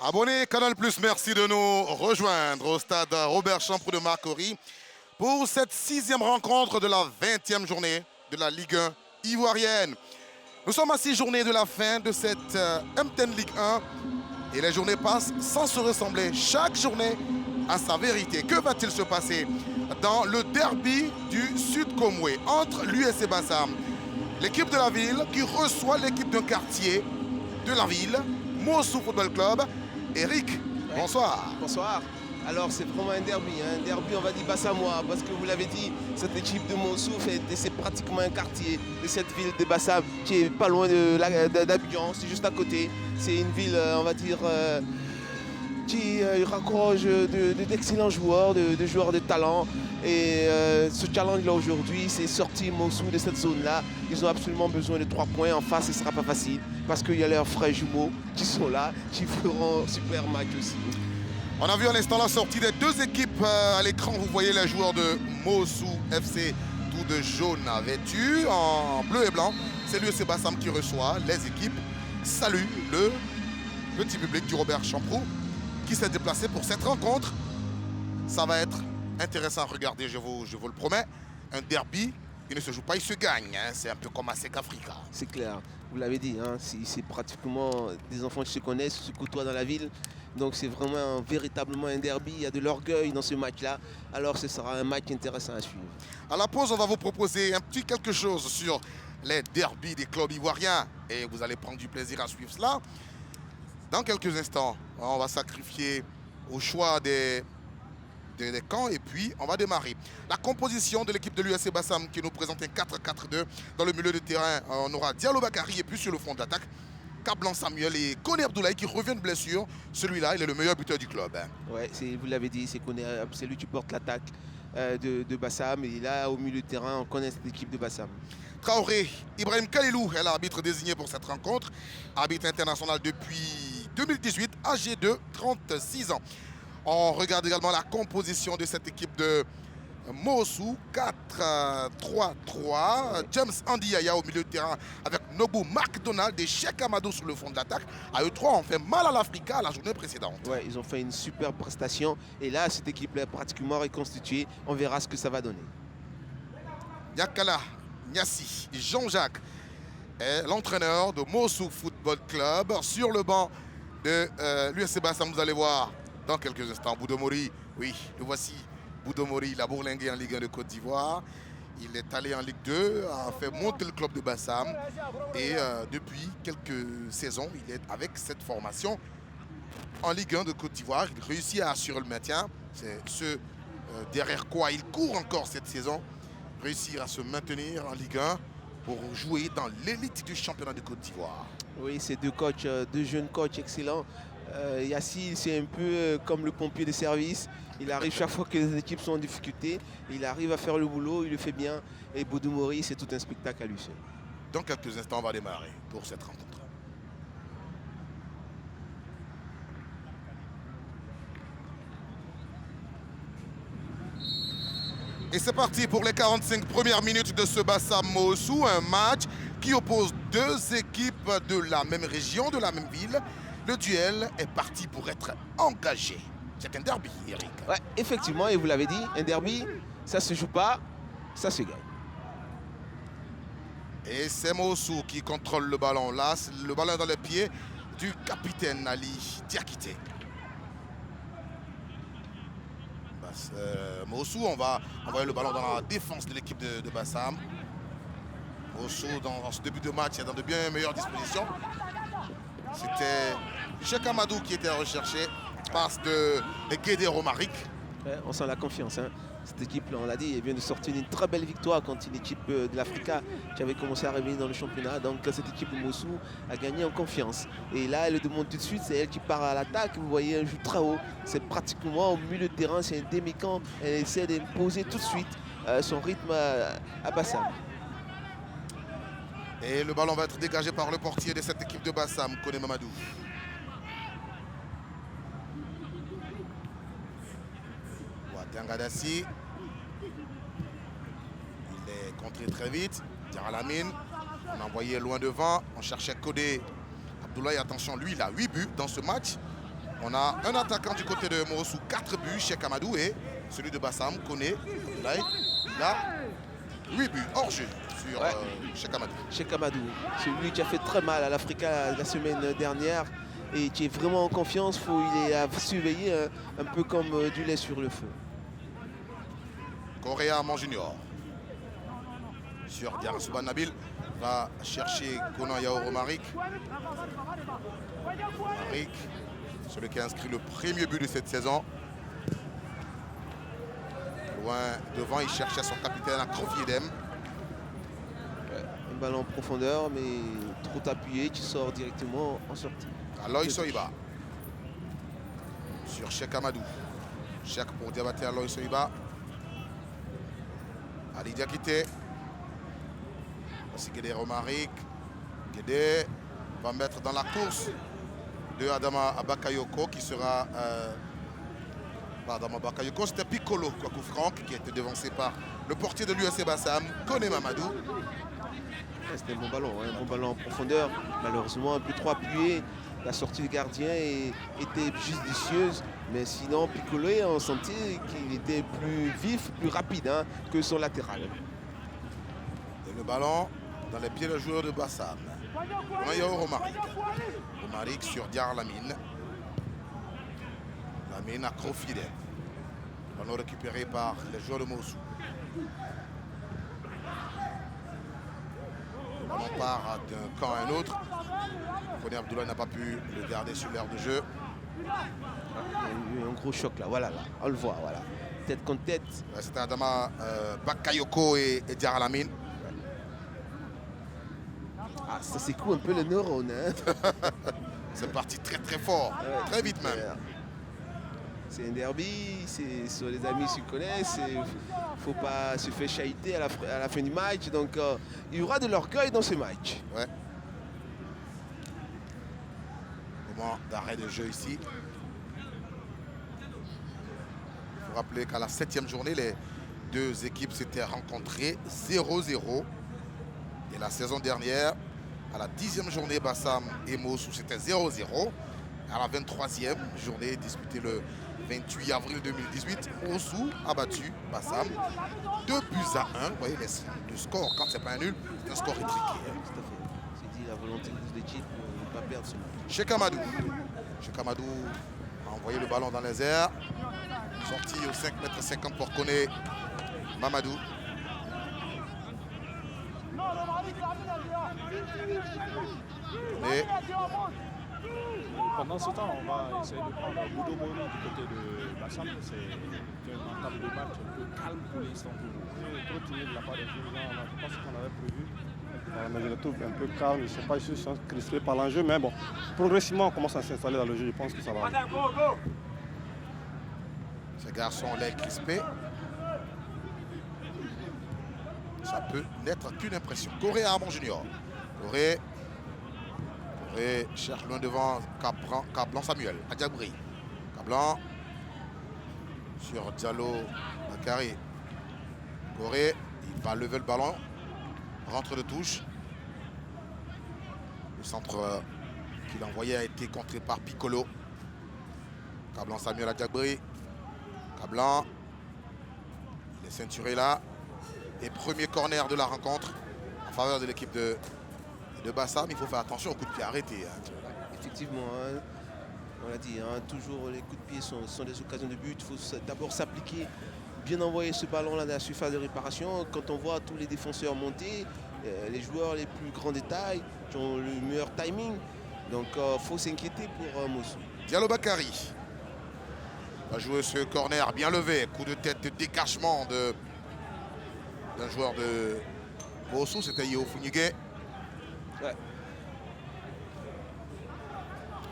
Abonnés Canal+, merci de nous rejoindre au stade Robert Champrou de Marcory pour cette 6e rencontre de la 20e journée de la Ligue 1 ivoirienne. Nous sommes à 6 journées de la fin de cette M10 Ligue 1 et les journées passent sans se ressembler. Chaque journée a sa vérité. Que va-t-il se passer dans le derby du Sud Komwe entre l'USC Bassam, l'équipe de la ville qui reçoit l'équipe d'un quartier de la ville, Mossou Football Club. Eric, bonsoir. Bonsoir. Alors c'est vraiment un derby, on va dire bassamois, parce que vous l'avez dit, cette équipe de Mossou, c'est pratiquement un quartier de cette ville de Bassam qui est pas loin d'Abidjan, c'est juste à côté. C'est une ville, on va dire, qui raccroche d'excellents joueurs, de joueurs de talent. Et ce challenge-là aujourd'hui, c'est sortir Mossou de cette zone-là. Ils ont absolument besoin de 3 points. En face, ce ne sera pas facile parce qu'il y a leurs frères jumeaux qui sont là, qui feront un super match aussi. On a vu à l'instant la sortie des deux équipes à l'écran. Vous voyez les joueurs de Mossou FC, tout de jaune vêtus, en bleu et blanc. C'est l'USC Bassam qui reçoit. Les équipes saluent le petit public du Robert Champrou qui s'est déplacé pour cette rencontre. Ça va être intéressant à regarder, je vous le promets. Un derby, il ne se joue pas, il se gagne. C'est un peu comme à Sec Africa. C'est clair, vous l'avez dit, c'est pratiquement des enfants qui se connaissent, qui se côtoient dans la ville. Donc c'est vraiment véritablement un derby, il y a de l'orgueil dans ce match-là. Alors ce sera un match intéressant à suivre. À la pause, on va vous proposer un petit quelque chose sur les derbys des clubs ivoiriens. Et vous allez prendre du plaisir à suivre cela. Dans quelques instants, on va sacrifier au choix des camps et puis on va démarrer. La composition de l'équipe de l'USC Bassam qui nous présente un 4-4-2. Dans le milieu de terrain, on aura Diallo Bakary et puis sur le front d'attaque, Kablan Samuel et Kone Abdoulaye qui revient de blessure. Celui-là, il est le meilleur buteur du club. Ouais, vous l'avez dit, c'est lui qui porte l'attaque de Bassam. Et là, au milieu de terrain, on connaît cette équipe de Bassam. Traoré, Ibrahim Kalilou est l'arbitre désigné pour cette rencontre. Arbitre international depuis 2018, âgé de 36 ans. On regarde également la composition de cette équipe de Mossou, 4-3-3. James Andiyaya au milieu de terrain avec Nobu McDonald et Cheikh Amadou sur le fond de l'attaque. À eux trois, on fait mal à l'Africa la journée précédente. Ouais, ils ont fait une super prestation. Et là, cette équipe-là est pratiquement reconstituée. On verra ce que ça va donner. Yakala Niassi, Jean-Jacques est l'entraîneur de Mossou Football Club. Sur le banc de l'USC Bassam, vous allez voir dans quelques instants, Boudomori, oui, le voici, Boudomori, il a bourlingué en Ligue 1 de Côte d'Ivoire. Il est allé en Ligue 2, a fait monter le club de Bassam. Et depuis quelques saisons, il est avec cette formation en Ligue 1 de Côte d'Ivoire. Il réussit à assurer le maintien. C'est ce derrière quoi il court encore cette saison. Réussir à se maintenir en Ligue 1 pour jouer dans l'élite du championnat de Côte d'Ivoire. Oui, c'est deux jeunes coachs excellents. Yassi, c'est un peu comme le pompier de service. Il arrive chaque fois que les équipes sont en difficulté. Il arrive à faire le boulot, il le fait bien. Et Boudomori, c'est tout un spectacle à lui seul. Dans quelques instants, on va démarrer pour cette rencontre. Et c'est parti pour les 45 premières minutes de ce Bassam Mossou. Un match qui oppose deux équipes de la même région, de la même ville. Le duel est parti pour être engagé. C'est un derby, Eric. Ouais, effectivement, et vous l'avez dit, un derby, ça se joue pas, ça se gagne. Et c'est Mossou qui contrôle le ballon. Là, le ballon est dans les pieds du capitaine Ali Diakité. Mossou, on va envoyer le ballon dans la défense de l'équipe de Bassam. Mossou, dans ce début de match, est dans de bien meilleures dispositions. C'était Cheikh Amadou qui était recherché. Passe de Guédé Romaric. Ouais, on sent la confiance. Cette équipe-là, on l'a dit, elle vient de sortir une très belle victoire contre une équipe de l'Africa qui avait commencé à revenir dans le championnat. Donc cette équipe de Mossou a gagné en confiance. Et là, elle demande tout de suite, c'est elle qui part à l'attaque. Vous voyez un jeu très haut. C'est pratiquement au milieu de terrain, c'est un demi-camp. Elle essaie d'imposer tout de suite son rythme à Bassam. Et le ballon va être dégagé par le portier de cette équipe de Bassam, Kone Mamadou. Ouattangadassi. Il est contré très vite. Diaralamine. On a envoyé loin devant. On cherchait Kodé Abdoulaye. Attention, lui, il a 8 buts dans ce match. On a un attaquant du côté de Morossou, 4 buts, Cheikh Amadou, et celui de Bassam, Koné, là, 8 buts hors jeu sur Cheikh Amadou. Cheikh Amadou, celui qui a fait très mal à l'Africa la semaine dernière et qui est vraiment en confiance. Il est à surveiller un peu comme du lait sur le feu. Correa Amon Junior. Sur Diarra Nabil va chercher Konan Yao Romaric. Romaric, celui qui a inscrit le premier but de cette saison. Loin devant, il cherchait son capitaine à Krofiedem. Un ballon en profondeur, mais trop appuyé, qui sort directement en sortie. Aloy Soiba. Sur Cheikh Amadou. Cheikh pour Diabaté Aloy Soiba. Ali Diakité. Voici Guédé Romaric. Guédé va mettre dans la course de Adama Bakayoko qui sera... pas Adama Bakayoko, c'était Piccolo Kwaku Franck qui a été devancé par le portier de l'USC Bassam, Koné Mamadou. C'était un bon ballon en profondeur. Malheureusement, un peu trop appuyé. La sortie du gardien était judicieuse. Mais sinon, Piccolo, on sentait qu'il était plus vif, plus rapide que son latéral. Et le ballon dans les pieds du joueur de Bassam. Yao Romaric. Romaric sur Diar Lamine. Lamine à Krofide. Ballon récupéré par les joueurs de Morossou. Le ballon part d'un camp à un autre. Koné Abdoulaye n'a pas pu le garder sur l'aire de jeu. Il y a eu un gros choc là, voilà, on le voit, voilà. Tête contre tête. C'était Adama Bakayoko et Diarra Lamine. Ah, ça secoue un peu le neurone. C'est parti très très fort, très vite même. C'est un derby, sur les amis se connaissent, il ne faut pas se faire chahuter à la fin du match. Donc il y aura de l'orgueil dans ce match. Ouais. Moment d'arrêt de jeu ici. Il faut rappeler qu'à la 7e journée, les deux équipes s'étaient rencontrées 0-0. Et la saison dernière, à la 10e journée, Bassam et Morossou, c'était 0-0. À la 23e journée, disputée le 28 avril 2018, Morossou a battu Bassam 2 buts à 1. Vous voyez, le score, quand c'est pas un nul, c'est un score étriqué. Tout à fait. C'est dit la volonté de l'équipe de ne pas perdre ce match. Cheikh Amadou. Cheikh Amadou a envoyé le ballon dans les airs. Sorti au 5,50 m pour Koné Mamadou. Et pendant ce temps, on va essayer de prendre Boudou Mori du côté de Bassam. C'est une entame de match un peu calme pour l'instant. Trop timide de la part des joueurs. On n'a pas ce qu'on avait prévu. Voilà, mais je le trouve un peu calme. Je ne sais pas si je suis crispé par l'enjeu, mais bon, progressivement, on commence à s'installer dans le jeu. Je pense que ça va. Ces garçons l'air crispés. Ça peut n'être qu'une impression. Correa Amon Junior. Correa cherche loin devant Cablan Samuel. Adiabri. Cablan sur Diallo Bakary. Correa, il va lever le ballon. Rentre de touche. Le centre qu'il a envoyé a été contré par Piccolo. Cablan Samuel Adiabri. Cablan. Il est ceinturé là. Et premier corner de la rencontre en faveur de l'équipe de Bassam. Il faut faire attention aux coups de pied arrêtés. Effectivement, on l'a dit, toujours les coups de pied sont des occasions de but. Il faut d'abord s'appliquer, bien envoyer ce ballon-là dans la surface de réparation. Quand on voit tous les défenseurs monter, les joueurs les plus grands détails qui ont le meilleur timing. Donc il faut s'inquiéter pour Morossou. Diallo Bakary va jouer ce corner bien levé. Coup de tête de décachement d'un joueur de Morossou, c'était Yeo Funigé. Ouais.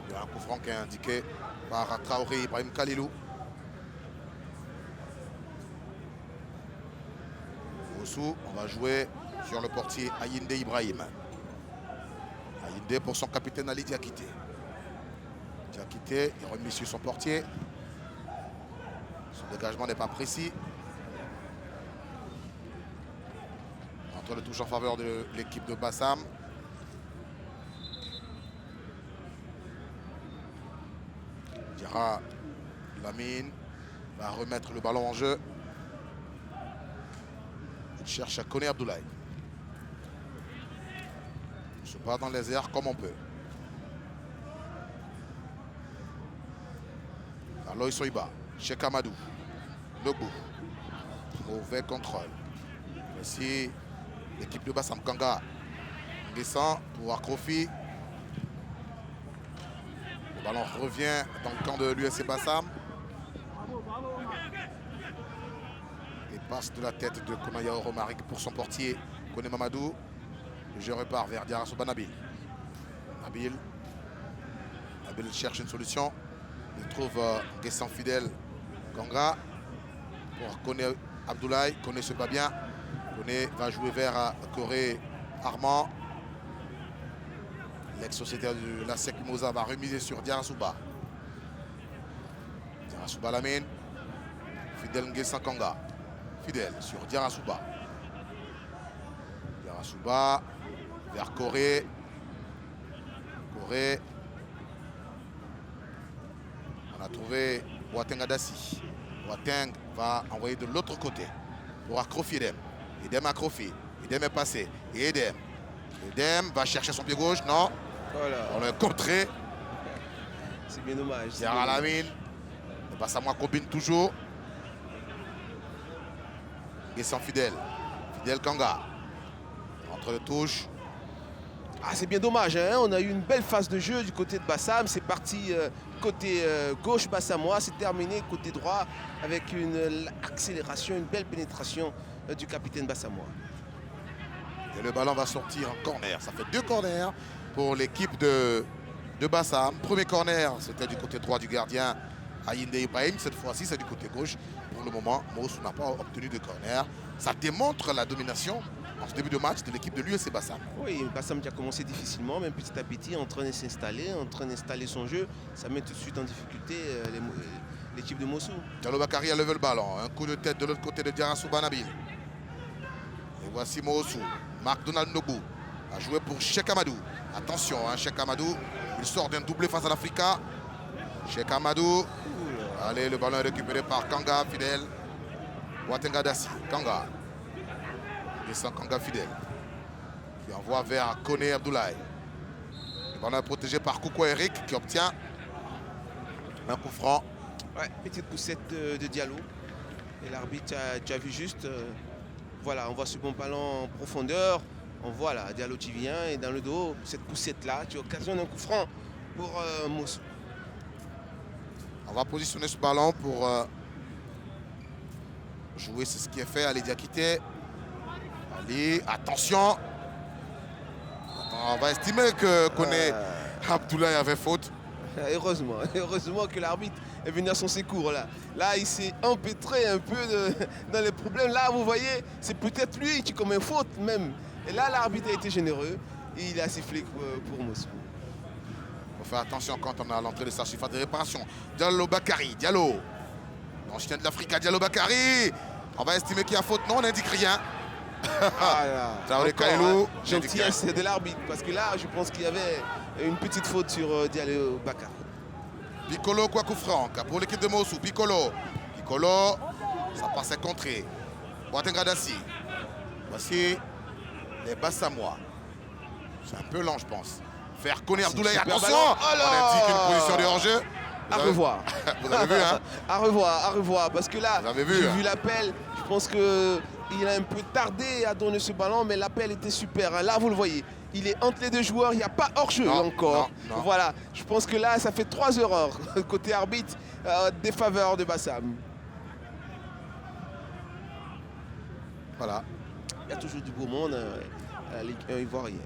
Il y a un coup franc qui est indiqué par Traoré Ibrahim Khalilou. Morossou, on va jouer sur le portier Ayinde Ibrahim. Ayinde pour son capitaine Ali Diakité. Diakité, il remet sur son portier. Son dégagement n'est pas précis. Entre le touche en faveur de l'équipe de Bassam. Sera Lamine. Va remettre le ballon en jeu. Il cherche à Koné Abdoulaye. On se bat dans les airs comme on peut. Aloy Soiba, Cheikh Amadou, Lebou. Mauvais contrôle. Ici, l'équipe de Bassam Kanga descend pour Akrofi. Le ballon revient dans le camp de l'USC Bassam. Et passe de la tête de Konaya Romarik pour son portier, Koné Mamadou. Le jeu repart vers Diarasouba Nabil. Nabil cherche une solution. Il trouve Guessant Fidèle Kanga pour Koné Abdoulaye. Koné se bat bien. Koné va jouer vers Corée Armand. L'ex-sociétaire de la SEC Mimosa va remiser sur Diarasouba. Diarasouba Lamine. Fidèle Nguessan Kanga. Fidèle sur Diarasouba. Diarasouba vers Corée. Corée. On a trouvé Boateng Adassi. Boateng va envoyer de l'autre côté pour Akrofi Edem. Edem Akrofi. Edem est passé. Et Edem. Edem va chercher son pied gauche. Non. Voilà. On l'a contré. C'est bien dommage. Diarra Lamine. Le Bassamois combine toujours. Guessant Fidèle. Fidèle Kanga. Entre les touches. Ah, c'est bien dommage, hein. On a eu une belle phase de jeu du côté de Bassam. C'est parti côté gauche Bassamois. C'est terminé côté droit avec une accélération, une belle pénétration du capitaine Bassamois. Et le ballon va sortir en corner. Ça fait 2 corners pour l'équipe de Bassam. Premier corner, c'était du côté droit du gardien Ayinde Ibrahim. Cette fois-ci, c'est du côté gauche. Pour le moment, Moussou n'a pas obtenu de corner. Ça démontre la domination en ce début de match de l'équipe de l'USC Bassam. Oui, Bassam qui a commencé difficilement, mais petit à petit, en train de s'installer, en train d'installer son jeu. Ça met tout de suite en difficulté l'équipe de Moussou. Diallo Bakary a levé le ballon. Un coup de tête de l'autre côté de Diarasouba Nabil. Et voici Moussou. Marc Donald Nobou a joué pour Cheikh Amadou. Attention, hein, Cheikh Amadou. Il sort d'un doublé face à l'Africa. Cheikh Amadou. Allez, le ballon est récupéré par Kanga Fidèle. Boateng Adassi. Kanga. Descend Kanga Fidèle. Qui envoie vers Koné Abdoulaye. Le ballon est protégé par Koukou Eric qui obtient un coup franc. Ouais, petite poussette de Diallo. Et l'arbitre a déjà vu juste. Voilà, on voit ce bon ballon en profondeur. On voit là, Diallo qui vient et dans le dos, cette poussette-là qui occasionne un coup franc pour Moussou. On va positionner ce ballon pour jouer, c'est ce qui est fait. Ali Diakité. Ali, attention. On va estimer que Koné Abdoulaye avait faute. Heureusement que l'arbitre est venu à son secours là. Là, il s'est empêtré un peu dans les problèmes. Là, vous voyez, c'est peut-être lui qui commet faute même. Et là, l'arbitre a été généreux et il a sifflé pour Moussou. Il faut faire attention quand on est à l'entrée de sa surface de réparation. Diallo Bakary, Diallo. L'ancien de l'Afrique, Diallo Bakary. On va estimer qu'il y a faute. Non, on n'indique rien. Traoré Kailou, gentillesse de l'arbitre, parce que là, je pense qu'il y avait une petite faute sur Diallo Bakary. Piccolo Kwaku Franck pour l'équipe de Moussou. Piccolo, ça passait contré. Boateng Adassi. Voici les Bassamois. C'est un peu lent, je pense. Faire Koné Abdoulaye, attention. On indique une position de hors-jeu. À revoir. Vous avez vu, hein? À revoir, parce que là, j'ai vu l'appel. Je pense qu'il a un peu tardé à donner ce ballon, mais l'appel était super. Là, vous le voyez, il est entre les deux joueurs, il n'y a pas hors-jeu encore. Non. Voilà, je pense que là, ça fait 3 erreurs côté arbitre, défaveur de Bassam. Voilà. Il y a toujours du beau monde à la Ligue 1 ivoirienne.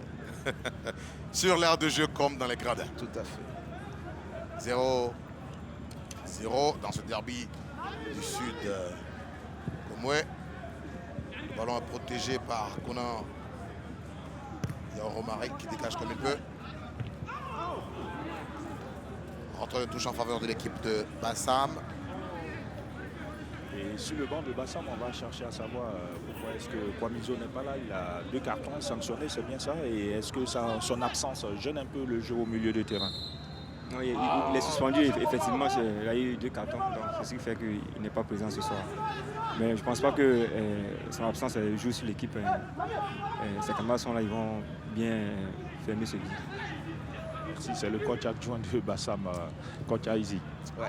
Sur l'aire de jeu comme dans les gradins. Tout à fait. 0-0 dans ce derby du sud Komoué. Le ballon est protégé par Conan Romarek qui dégage comme il peut. Rentre de touche en faveur de l'équipe de Bassam. Et sur le banc de Bassam, on va chercher à savoir pourquoi est-ce que Kwamizo n'est pas là. Il a 2 cartons sanctionnés, c'est bien ça. Et est-ce que son absence gêne un peu le jeu au milieu de terrain? Non, il est suspendu, effectivement, il a eu 2 cartons, donc c'est ce qui fait qu'il n'est pas présent ce soir. Mais je ne pense pas que son absence joue sur l'équipe. Ces camarades-là, ils vont bien fermer ce vide. Si c'est le coach adjoint de Bassam, coach Aizi. Ouais.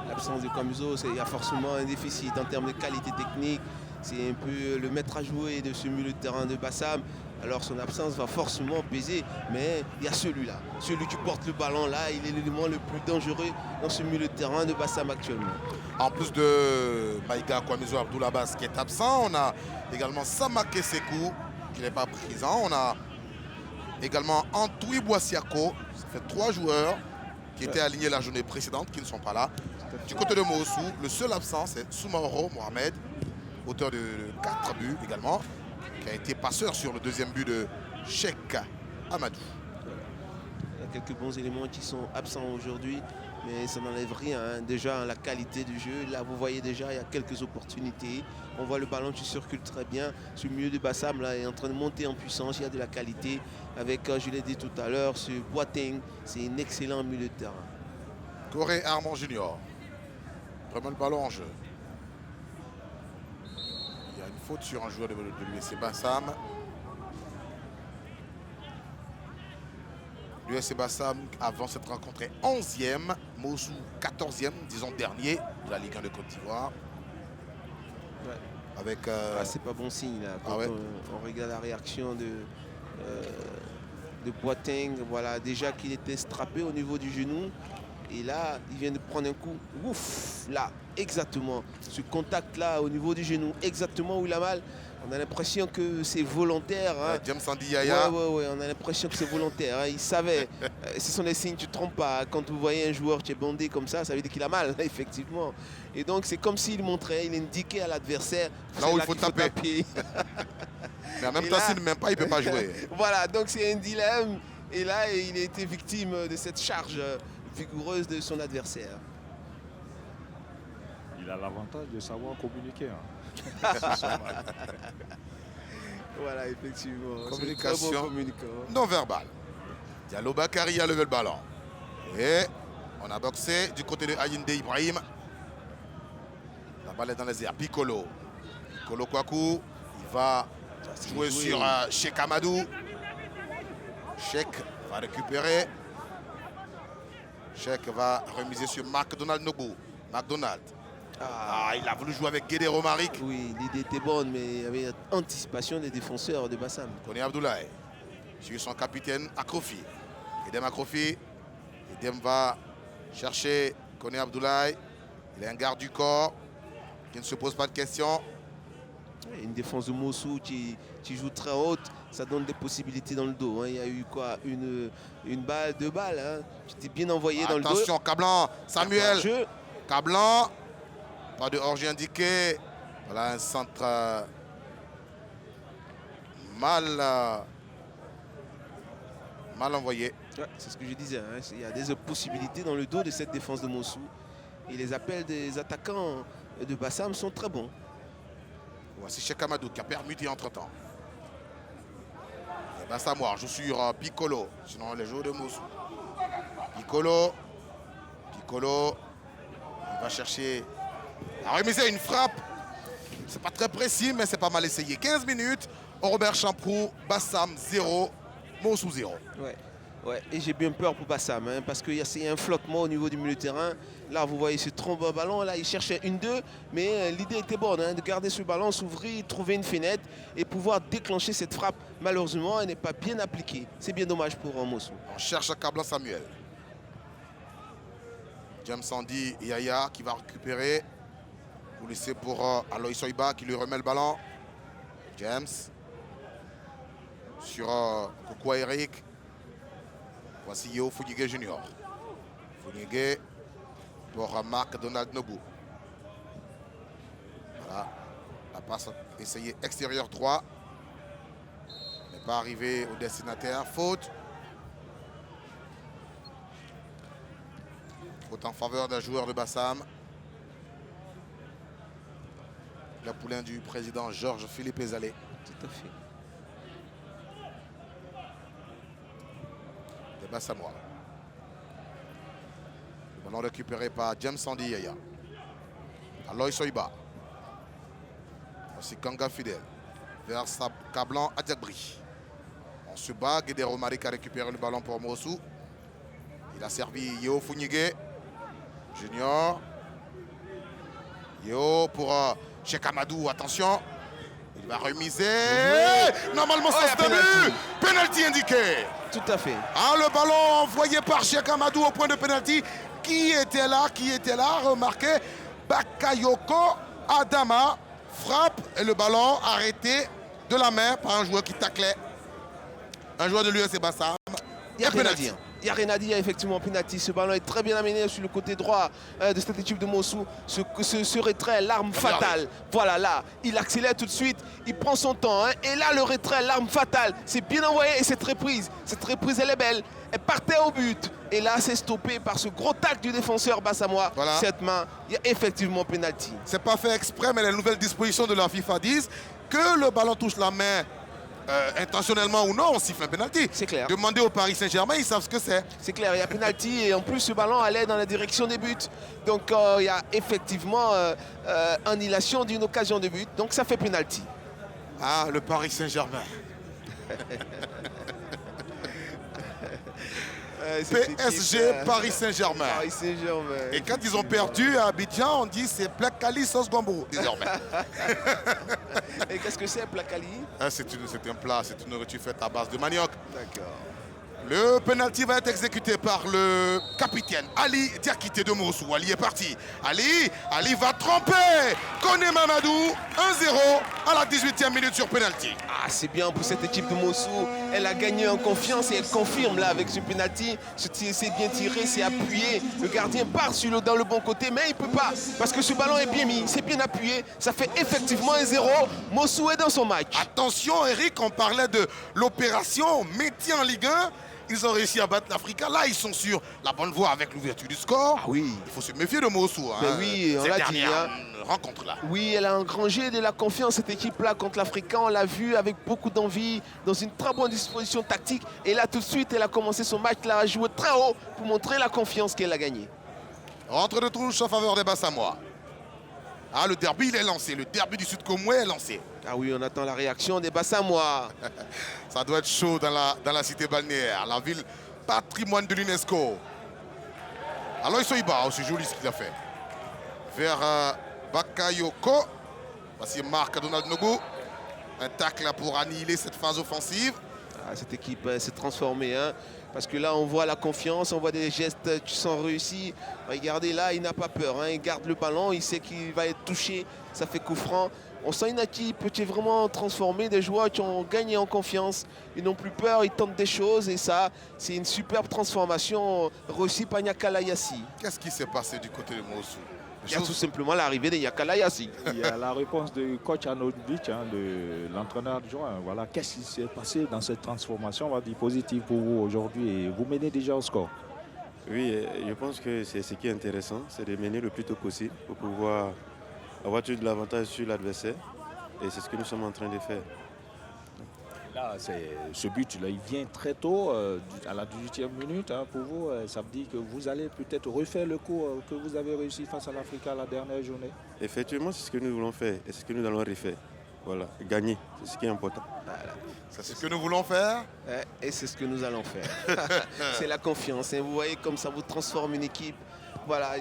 L'absence de Kwamuzo, il y a forcément un déficit en termes de qualité technique. C'est un peu le maître à jouer de ce milieu de terrain de Bassam. Alors son absence va forcément peser, mais il y a celui-là. Celui qui porte le ballon là, il est l'élément le plus dangereux dans ce milieu de terrain de Bassam actuellement. En plus de Maïga Kwamezo Abdoul Abbas qui est absent, on a également Samake Sekou qui n'est pas présent. On a également Antoui Boissiako. Ça fait 3 joueurs qui étaient alignés la journée précédente qui ne sont pas là. Du côté de Mossou, le seul absent c'est Soumaoro Mohamed, auteur de 4 buts également, qui a été passeur sur le 2e but de Cheikh Amadou. Il y a quelques bons éléments qui sont absents aujourd'hui, mais ça n'enlève rien. Hein. Déjà, la qualité du jeu, là vous voyez déjà, il y a quelques opportunités. On voit le ballon qui circule très bien. Ce milieu de Bassam là est en train de monter en puissance, il y a de la qualité. Avec, je l'ai dit tout à l'heure, ce Boateng, c'est un excellent milieu de terrain. Corée Armand Junior remet le ballon en jeu. Il y a une faute sur un joueur de l'USC Bassam. L'USC Bassam, avant cette rencontre, est 11e. Mossou, 14e, disons dernier de la Ligue 1 de Côte d'Ivoire. Ouais. Avec. C'est pas bon signe là. Quand on regarde la réaction de Boateng, voilà, déjà qu'il était strappé au niveau du genou. Et là, il vient de prendre un coup. Ouf, là, exactement. Ce contact-là au niveau du genou, exactement où il a mal. On a l'impression que c'est volontaire. Hein. James Sandy Yaya. Ouais, on a l'impression que c'est volontaire. Hein. Il savait. Ce sont des signes, tu ne te trompes pas. Quand vous voyez un joueur qui est bandé comme ça veut dire qu'il a mal, effectivement. Et donc, c'est comme s'il montrait, il indiquait à l'adversaire. Là où il faut taper. Mais en même temps, s'il ne m'aime pas, il ne peut pas jouer. Voilà, donc c'est un dilemme. Et là, il a été victime de cette charge vigoureuse de son adversaire. Il a l'avantage de savoir communiquer. Hein. Voilà, effectivement. Communication Très bon communicant. non verbale. Diallo Bakary a levé le ballon. Et on a boxé du côté de Ayinde Ibrahim. La balle est dans les airs. Piccolo. Piccolo Kwaku. Il va jouer sur Cheikh Amadou. Cheikh va récupérer. Cheikh va remiser sur McDonald Nobu. McDonald. Il a voulu jouer avec Guédé Romaric. Oui, l'idée était bonne, mais il y avait anticipation des défenseurs de Bassam. Koné Abdoulaye. Sur son capitaine Akrofi. Edem Akrofi. Edem va chercher Koné Abdoulaye. Il est un garde du corps qui ne se pose pas de questions. Une défense de Mossou qui joue très haute, ça donne des possibilités dans le dos. Hein. Il y a eu quoi, une balle, 2 balles. Hein. J'étais bien envoyé dans le dos. Attention, Cablan, Samuel. Cablan, pas de hors-jeu indiqué. Voilà un centre mal envoyé. Ouais, c'est ce que je disais. Hein. Il y a des possibilités dans le dos de cette défense de Mossou. Et les appels des attaquants de Bassam sont très bons. Voici Cheikh Amadou qui a permuté entre-temps. Bassamoir joue sur Piccolo, sinon les joueurs de Mossou. Piccolo, il va chercher à remiser une frappe. C'est pas très précis, mais c'est pas mal essayé. 15 minutes, Robert Champrou, Bassam 0, Mossou 0. Ouais, et j'ai bien peur pour Bassam, hein, parce qu'il y a un flottement au niveau du milieu de terrain. Là, vous voyez ce trombe ballon, là, il cherchait 1-2, mais l'idée était bonne, hein, de garder ce ballon, s'ouvrir, trouver une fenêtre et pouvoir déclencher cette frappe. Malheureusement, elle n'est pas bien appliquée. C'est bien dommage pour Mossou. On cherche Cablan Samuel. James Sandy Yaya qui va récupérer. Vous laissez pour Aloy Soiba qui lui remet le ballon. James. Sur Kokwa Eric. Voici Yeo Founigué Junior. Founigué pour Marc Donald Nobu. Voilà. La passe essayée extérieur droit. N'est pas arrivé au destinataire. Faute. Faute en faveur d'un joueur de Bassam. Le poulain du président Georges Philippe Ezalé. Tout à fait. De Bassamois. Ballon récupéré par James Sandy Yaya. Aloy Soiba. Aussi Kanga Fidel. Vers Kablan Adjakbri. On se bat. Guédero Marik a récupéré le ballon pour Mossou. Il a servi Yeo Founigué. Junior. Yeo pour Cheikh Amadou. Attention. Il va remiser. Normalement, ça se début. Penalty indiqué. Tout à fait. Ah, le ballon envoyé par Cheikh Amadou au point de penalty. Qui était là? Remarquez. Bakayoko Adama frappe et le ballon arrêté de la main par un joueur qui taclait. Un joueur de l'USC Bassam. Il n'y a rien à dire. Il n'y a rien à dire, il y a effectivement penalty. Ce ballon est très bien amené sur le côté droit de cette équipe de Mossou. Ce retrait, l'arme fatale. Voilà, là, il accélère tout de suite. Il prend son temps. Et là, le retrait, l'arme fatale. C'est bien envoyé. Et cette reprise, elle est belle. Elle partait au but. Et là, c'est stoppé par ce gros tac du défenseur bassamois. Voilà. Cette main, il y a effectivement penalty. C'est pas fait exprès, mais les nouvelles dispositions de la FIFA disent que le ballon touche la main intentionnellement ou non, on siffle un penalty. C'est clair. Demandez au Paris Saint-Germain, ils savent ce que c'est. C'est clair, il y a penalty et en plus ce ballon allait dans la direction des buts. Donc il y a effectivement annulation d'une occasion de but. Donc ça fait penalty. Ah, le Paris Saint-Germain. PSG, Paris Saint-Germain. Paris Saint-Germain. Et quand ils ont perdu à Abidjan, on dit c'est Plakali sauce gombo désormais. Et qu'est-ce que c'est, Plakali? C'est un plat, c'est une nourriture faite à base de manioc. D'accord. Le penalty va être exécuté par le capitaine Ali Diakité de Mossou. Ali est parti. Ali va tromper. Koné Mamadou, 1-0 à la 18e minute sur penalty. Ah, c'est bien pour cette équipe de Mossou. Elle a gagné en confiance et elle confirme là avec ce penalty. C'est bien tiré, c'est appuyé. Le gardien part dans le bon côté, mais il ne peut pas parce que ce ballon est bien mis, c'est bien appuyé. Ça fait effectivement 1-0. Mossou est dans son match. Attention Eric, on parlait de l'opération maintien en Ligue 1. Ils ont réussi à battre l'Africa. Là, ils sont sur la bonne voie avec l'ouverture du score. Ah oui. Il faut se méfier de Mossou. Mais oui, on cette l'a dit. dernière rencontre-là. Oui, elle a engrangé de la confiance, cette équipe-là, contre l'Africain. On l'a vu avec beaucoup d'envie, dans une très bonne disposition tactique. Et là, tout de suite, elle a commencé son match, là, à jouer très haut pour montrer la confiance qu'elle a gagnée. Rentre de touche en faveur des Bassamois. Ah, le derby, il est lancé. Le derby du Sud-Comoué est lancé. Ah oui, on attend la réaction des Bassamois. Ça doit être chaud dans la cité balnéaire, la ville patrimoine de l'UNESCO. Alors, Soiba, c'est joli ce qu'il a fait. Vers Bakayoko. Voici Marc Donald Nogo. Un tacle pour annihiler cette phase offensive. Ah, cette équipe s'est transformée. Parce que là, on voit la confiance, on voit des gestes qui sont réussis. Regardez, là, il n'a pas peur. Il garde le ballon, il sait qu'il va être touché. Ça fait coup franc. On sent une équipe qui est vraiment transformée, des joueurs qui ont gagné en confiance. Ils n'ont plus peur, ils tentent des choses. Et ça, c'est une superbe transformation réussie par Nyakala Yassi. Qu'est-ce qui s'est passé du côté de Mossou? Il y a tout simplement l'arrivée de Nyakala Yassi. Il y a la réponse du coach Anovic, de l'entraîneur adjoint. Voilà, qu'est-ce qui s'est passé dans cette transformation, on va dire, positive pour vous aujourd'hui? Et vous menez déjà au score. Oui, je pense que c'est ce qui est intéressant, c'est de mener le plus tôt possible pour pouvoir avoir tout de l'avantage sur l'adversaire. Et c'est ce que nous sommes en train de faire. Là, ce but-là, il vient très tôt, à la 18e minute. Pour vous, ça veut dire que vous allez peut-être refaire le coup que vous avez réussi face à l'Africa la dernière journée. Effectivement, c'est ce que nous voulons faire et c'est ce que nous allons refaire. Voilà, gagner, c'est ce qui est important. Voilà. C'est ce que nous voulons faire. Et c'est ce que nous allons faire. C'est la confiance. Vous voyez comme ça vous transforme une équipe. Voilà.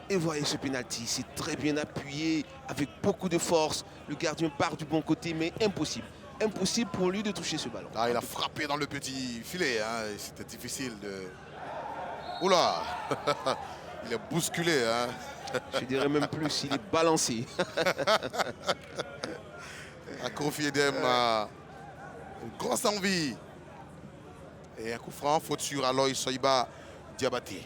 Et voyez ce penalty, c'est très bien appuyé, avec beaucoup de force. Le gardien part du bon côté, mais impossible. Impossible pour lui de toucher ce ballon. Ah, il a frappé dans le petit filet. C'était difficile de... Oula. Il est bousculé. Je dirais même plus, il est balancé. Kofi Edem a une grosse envie. Et un coup franc, faute sur Aloy Soiba Diabaté.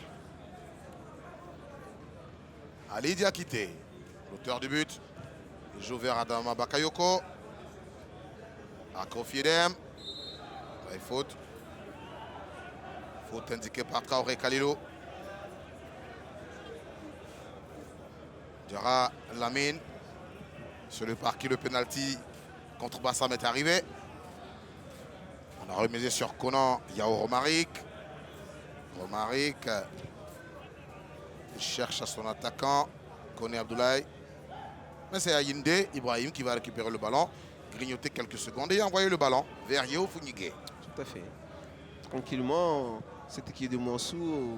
Ali Diakité, l'auteur du but. Il joue vers Adama Bakayoko. À Kofi Edem. Faute. Faute indiquée par Traoré Kalilo. Diarra Lamine. Sur le parquet, le penalty contre Bassam est arrivé. On a remisé sur Conan Yao Romaric. Romaric Il cherche à son attaquant, Koné Abdoulaye. Mais c'est Ayinde Ibrahim qui va récupérer le ballon, grignoter quelques secondes et envoyer le ballon vers Yeo Founigué. Tout à fait. Tranquillement, cette équipe de Monsou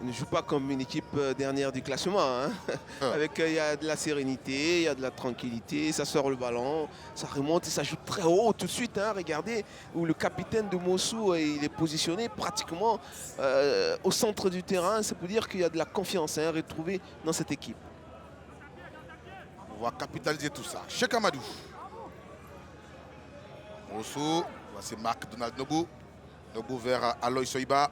ne joue pas comme une équipe dernière du classement. Hein. Avec il y a de la sérénité, il y a de la tranquillité, ça sort le ballon, ça remonte et ça joue très haut tout de suite. Hein. Regardez où le capitaine de Monsou il est positionné pratiquement au centre du terrain. C'est pour dire qu'il y a de la confiance retrouvée dans cette équipe. On va capitaliser tout ça. Cheikh Amadou. Monsou, voici Marc Donald Nobu. Nobu vers Aloy Soiba.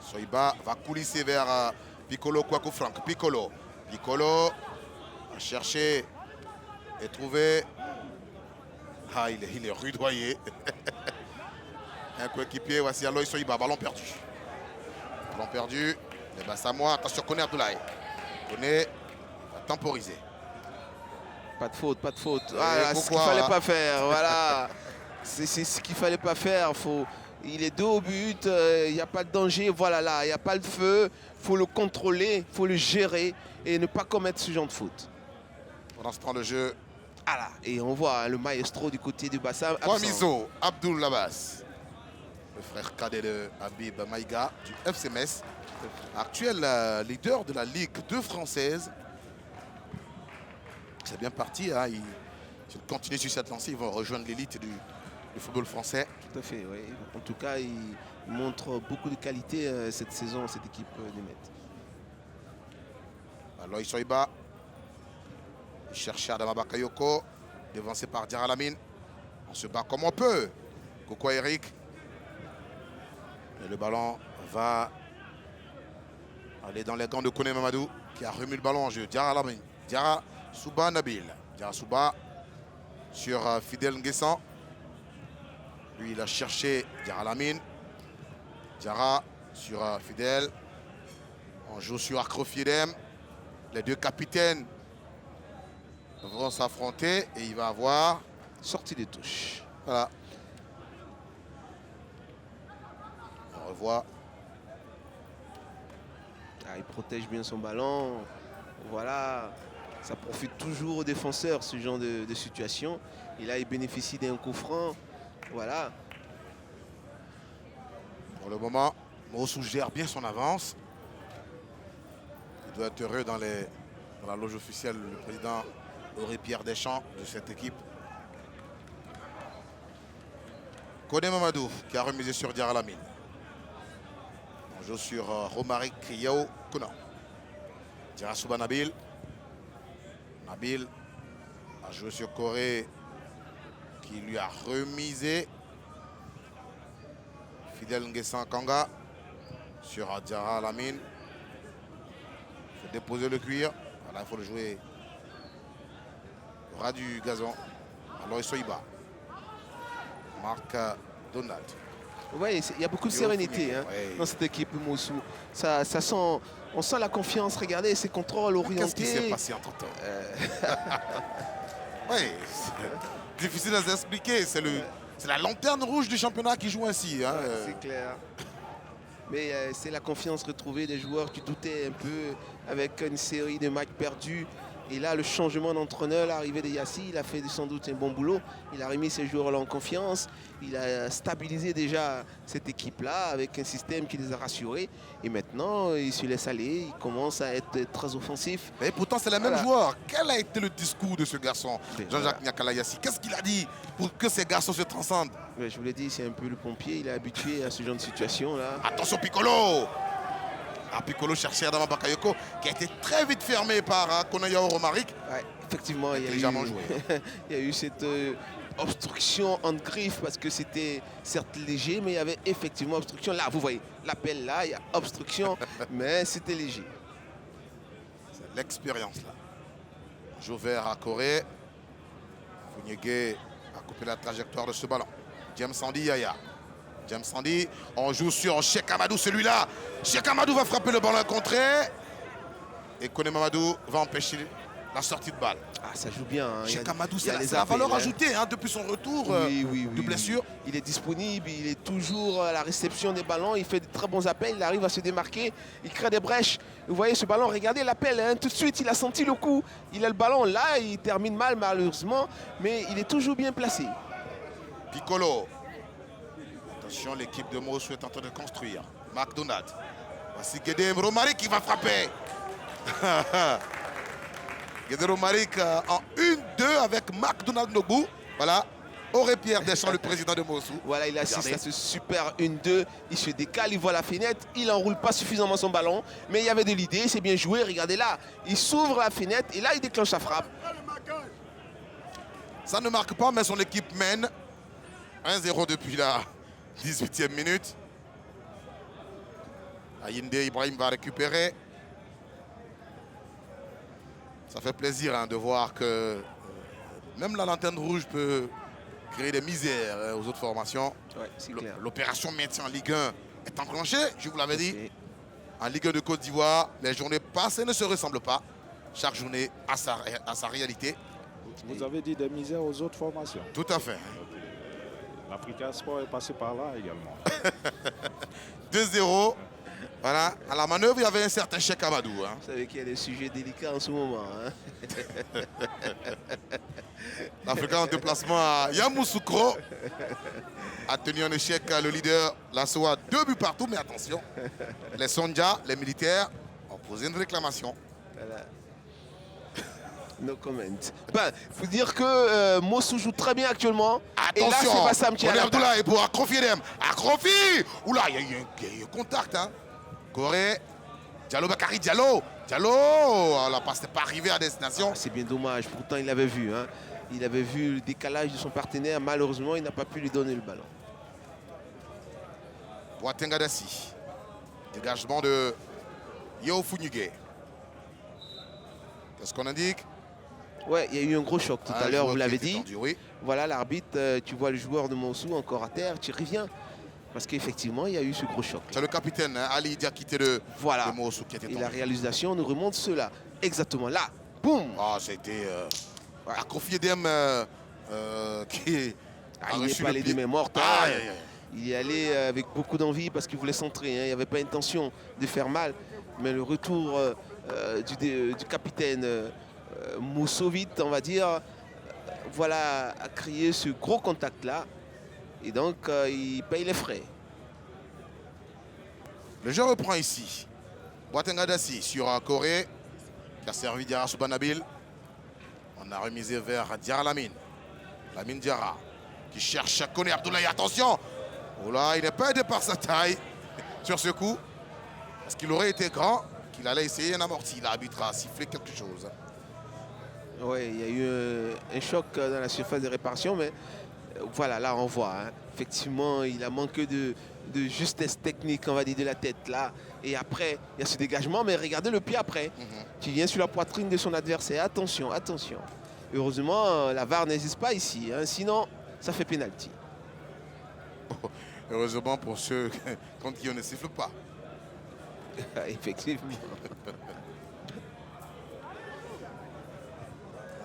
Soiba va coulisser vers Piccolo Kwaku Frank. Piccolo va chercher et trouver. Ah, il est rudoyé. Un coéquipier, voici Aloy Soiba. Ballon perdu. Ballon perdu. Et Bassamois, attention, Koné Abdoulaye. Koné va temporiser. Pas de faute, pas de faute. Voilà, c'est ce qu'il ne fallait pas faire. Voilà. C'est ce qu'il ne fallait pas faire. Il est dos au but, il n'y a pas de danger. Voilà, là, il n'y a pas de feu. Il faut le contrôler, il faut le gérer et ne pas commettre ce genre de faute. Pendant ce temps, le jeu. Ah là, et on voit le maestro du côté du Bassam. Kwamizo Abdul Labas, le frère cadet de Habib Maïga du FC Metz, actuel leader de la Ligue 2 française. C'est bien parti, hein. S'il continue sur cette lancée, ils vont rejoindre l'élite du football français. Tout à fait, oui. En tout cas, il montre beaucoup de qualité cette saison, cette équipe de Metz. Aloy Soiba, il cherche Adama Bakayoko, devancé par Diarra Lamine. On se bat comme on peut. Coucou Eric. Et le ballon va aller dans les gants de Koné Mamadou, qui a remis le ballon en jeu. Diarra Lamine. Diarra Souba Nabil. Diarra Souba sur Fidel Nguessan. Lui, il a cherché Diarra Lamine. Diarra sur Fidel. On joue sur Acrofidem. Les deux capitaines vont s'affronter et il va avoir sortie de touche. Voilà. On revoit. Ah, il protège bien son ballon. Voilà. Ça profite toujours aux défenseurs, ce genre de situation. Et là, il bénéficie d'un coup franc. Voilà. Pour le moment, Monsou gère bien son avance. Il doit être heureux dans la loge officielle, le président Auré-Pierre Deschamps de cette équipe. Koné Mamadou qui a remisé sur Diarra Lamine. On joue sur Romaric Yao Kuna. Diarra Souba Nabil. Nabil a joué sur Corée qui lui a remisé. Fidel Nguessan Kanga sur Diarra Lamine. Il faut déposer le cuir. Voilà, il faut le jouer au ras du gazon. Aloy Soiba. Marc Donald. Oui, il y a beaucoup de sérénité dans cette équipe Monsou. On sent la confiance. Regardez ces contrôles orientés. Qu'est-ce qui s'est passé entre temps? Oui, c'est difficile à s'expliquer. C'est la lanterne rouge du championnat qui joue ainsi. Hein. C'est clair. Mais c'est la confiance retrouvée des joueurs qui doutaient un peu avec une série de matchs perdus. Et là, le changement d'entraîneur, l'arrivée de Yassi, il a fait sans doute un bon boulot. Il a remis ces joueurs-là en confiance. Il a stabilisé déjà cette équipe-là avec un système qui les a rassurés. Et maintenant, il se laisse aller. Il commence à être très offensif. Mais pourtant, c'est le même joueur. Quel a été le discours de ce garçon, Jean-Jacques Niakala Yassi? Qu'est-ce qu'il a dit pour que ces garçons se transcendent? Je vous l'ai dit, c'est un peu le pompier. Il est habitué à ce genre de situation-là. Attention, Piccolo! Piccolo cherchait Adama Bakayoko qui a été très vite fermé par Konayao Romaric. Ouais, effectivement, il y a eu cette obstruction en griffe parce que c'était certes léger, mais il y avait effectivement obstruction. Là, vous voyez, l'appel là, il y a obstruction, mais c'était léger. C'est l'expérience là. Jouvert à Corée. Founigué a coupé la trajectoire de ce ballon. James Sandy Yaya. James Sandy, on joue sur Cheikh Amadou, celui-là. Cheikh Amadou va frapper le ballon contré. Et Koné Mamadou va empêcher la sortie de balle. Ah, ça joue bien. Hein. Cheikh Amadou, il y a c'est les la valeur appels, hein. ajoutée hein, depuis son retour de blessure. Il est disponible, il est toujours à la réception des ballons, il fait de très bons appels, il arrive à se démarquer, il crée des brèches. Vous voyez ce ballon, regardez l'appel, hein, tout de suite il a senti le coup. Il a le ballon là, il termine mal malheureusement, mais il est toujours bien placé. Piccolo. Attention, l'équipe de Mossou est en train de construire. McDonald. Voici Guédé Romaric qui va frapper. Guédé Romaric en 1-2 avec McDonald Nobu. Voilà. Auré-Pierre Deschamps, le président de Mossou. Voilà, il assiste à ce super 1-2. Il se décale, il voit la fenêtre. Il n'enroule pas suffisamment son ballon. Mais il y avait de l'idée, c'est bien joué. Regardez là, il s'ouvre la fenêtre et là, il déclenche sa frappe. Ça ne marque pas, mais son équipe mène 1-0 depuis la 18e minute. Ayinde Ibrahim va récupérer. Ça fait plaisir hein, de voir que même la lanterne rouge peut créer des misères aux autres formations. Ouais, c'est clair. L'opération maintien en Ligue 1 est enclenchée, je vous l'avais dit. En Ligue 1 de Côte d'Ivoire, les journées passées ne se ressemblent pas. Chaque journée a sa réalité. Vous avez dit des misères aux autres formations. Tout à fait. L'Africa Sport est passé par là également. 2-0. Voilà, à la manœuvre, il y avait un certain Cheikh Amadou. Hein. Vous savez qu'il y a des sujets délicats en ce moment. Hein. L'Africain en déplacement à Yamoussoukro a tenu en échec le leader Lassoa 2 buts partout. Mais attention, les Sondja, les militaires, ont posé une réclamation. Voilà. No comment. Ben, faut dire que Mossou joue très bien actuellement. Attention, et là, c'est Bassam qui a l'attaque. Abdoulaye pour Akrofi Dem. Akrofi. Oula, il y a eu un contact. Hein. Corée, Diallo Bakary, Diallo. La passe n'est pas arrivée à destination. Ah, c'est bien dommage. Pourtant, il avait vu. Hein. Il avait vu le décalage de son partenaire. Malheureusement, il n'a pas pu lui donner le ballon. Boatenga Dassi. Dégagement de Yo Funigé. Qu'est-ce qu'on indique? Ouais, il y a eu un gros choc tout à l'heure, vous l'avez dit. Tendu, oui. Voilà, l'arbitre, tu vois le joueur de Mossou encore à terre, tu reviens. Parce qu'effectivement, il y a eu ce gros choc. C'est le capitaine hein, Ali Diakité de Mossou qui était Et tombé. la réalisation nous remonte cela. Exactement là. Boum. Ah, c'était Akrofi Dem qui a il n'est reçu pas le les pied. deux mains mortes. Ah, Hein. Il y allait avec beaucoup d'envie parce qu'il voulait centrer. Hein. Il n'y avait pas intention de faire mal. Mais le retour du capitaine Moussovic, on va dire, voilà, a créé ce gros contact-là. Et donc, il paye les frais. Le jeu reprend ici. Boatenga Dassi sur Corée, qui a servi Diarra Soubanabil. On a remisé vers Diarra Lamine. Lamine Diarra, qui cherche Koné Abdoulaye. Attention! Oh là, il n'est pas aidé par sa taille sur ce coup. Parce qu'il aurait été grand, qu'il allait essayer un amorti. L'arbitre a sifflé quelque chose. Oui, il y a eu un choc dans la surface de réparation, mais voilà, là on voit. Hein. Effectivement, il a manqué de justesse technique, on va dire, de la tête là. Et après, il y a ce dégagement, mais regardez le pied après, qui vient sur la poitrine de son adversaire. Attention, attention. Heureusement, la VAR n'existe pas ici, hein. Sinon, ça fait pénalty. Heureusement pour ceux contre qui on ne siffle pas. Effectivement.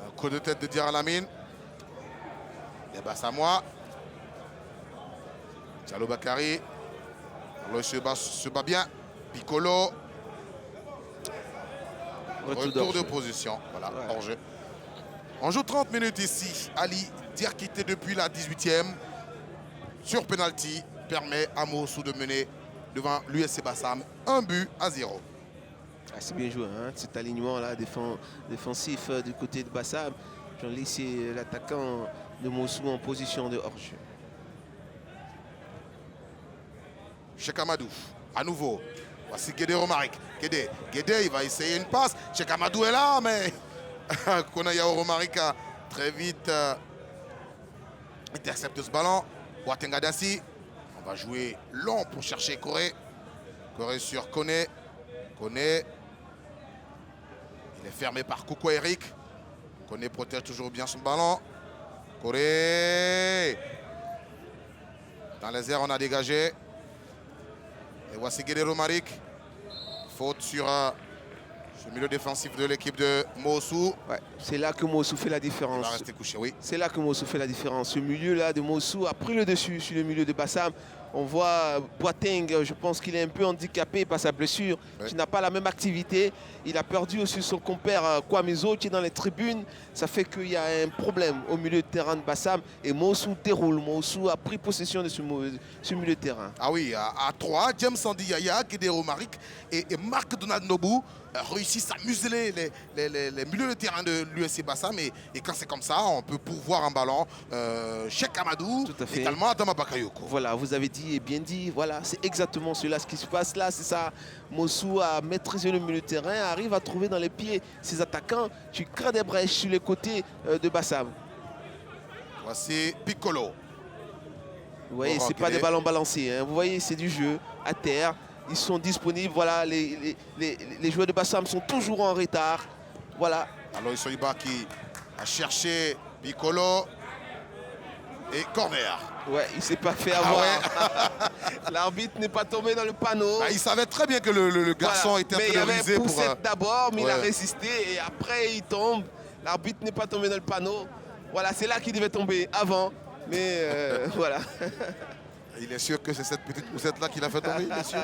Un coup de tête de Diarra Lamine. Et Bassamois. Diallo Bakary. Alors, il se bat bien. Piccolo. Retour de position. Voilà, hors jeu. On joue 30 minutes ici. Ali Diakité depuis la 18e. Sur penalty. Permet à Mossou de mener devant l'USC Bassam 1-0. Ah, c'est bien joué, hein, cet alignement-là défensif du côté de Bassam. Jean-Louis, c'est l'attaquant de Mossou en position de hors-jeu. Cheikh Amadou, à nouveau. Voici Guédé Romaric. Guédé, il va essayer une passe. Cheikh Amadou est là, mais Konayao Romaric a très vite intercepté ce ballon. Boatenga Dassi. On va jouer long pour chercher Corée. Corée sur Koné. Koné. Il est fermé par Koukou Eric. Koné protège toujours bien son ballon. Corée. Dans les airs, on a dégagé. Et voici Guédé Romaric. Faute sur Ce milieu défensif de l'équipe de Mossou. Ouais, c'est là que Mossou fait la Il différence. va rester couché, oui. C'est là que Mossou fait la différence. Ce milieu-là de Mossou a pris le dessus sur le milieu de Bassam. On voit Boateng, je pense qu'il est un peu handicapé par sa blessure, Ouais. qui n'a pas la même activité. Il a perdu aussi son compère Kwamizo qui est dans les tribunes. Ça fait qu'il y a un problème au milieu de terrain de Bassam. Et Mossou déroule. Mossou a pris possession de ce milieu de terrain. Ah oui, à 3, James Sandy Yaya, Guédero Marik et Marc Donald Nobu réussissent à museler les milieux de terrain de l'USC Bassam. Et quand c'est comme ça, on peut pourvoir un ballon. Cheikh Amadou, Tout à fait. également Adama Bakayoko. Voilà, vous avez dit et bien dit. Voilà, c'est exactement cela ce qui se passe là. C'est ça. Mossou a maîtrisé le milieu de terrain, arrive à trouver dans les pieds ses attaquants. Tu crées des brèches sur les côtés de Bassam. Voici Piccolo. Vous voyez, Laurent c'est pas Guédé. des ballons balancés. Hein. Vous voyez, c'est du jeu à terre. Ils sont disponibles. Voilà, les joueurs de Bassam sont toujours en retard. Voilà. Alors Soiba qui a cherché Piccolo et corner. Ouais, il s'est pas fait Ah avoir. ouais. L'arbitre n'est pas tombé dans le panneau. Ah, il savait très bien que le garçon Voilà. était en Mais train il y de avait viser un pour... poussette d'abord, mais il a ouais. résisté et après il tombe. L'arbitre n'est pas tombé dans le panneau. Voilà, c'est là qu'il devait tomber avant. Mais voilà. Il est sûr que c'est cette petite poussette-là qui l'a fait tomber, bien sûr.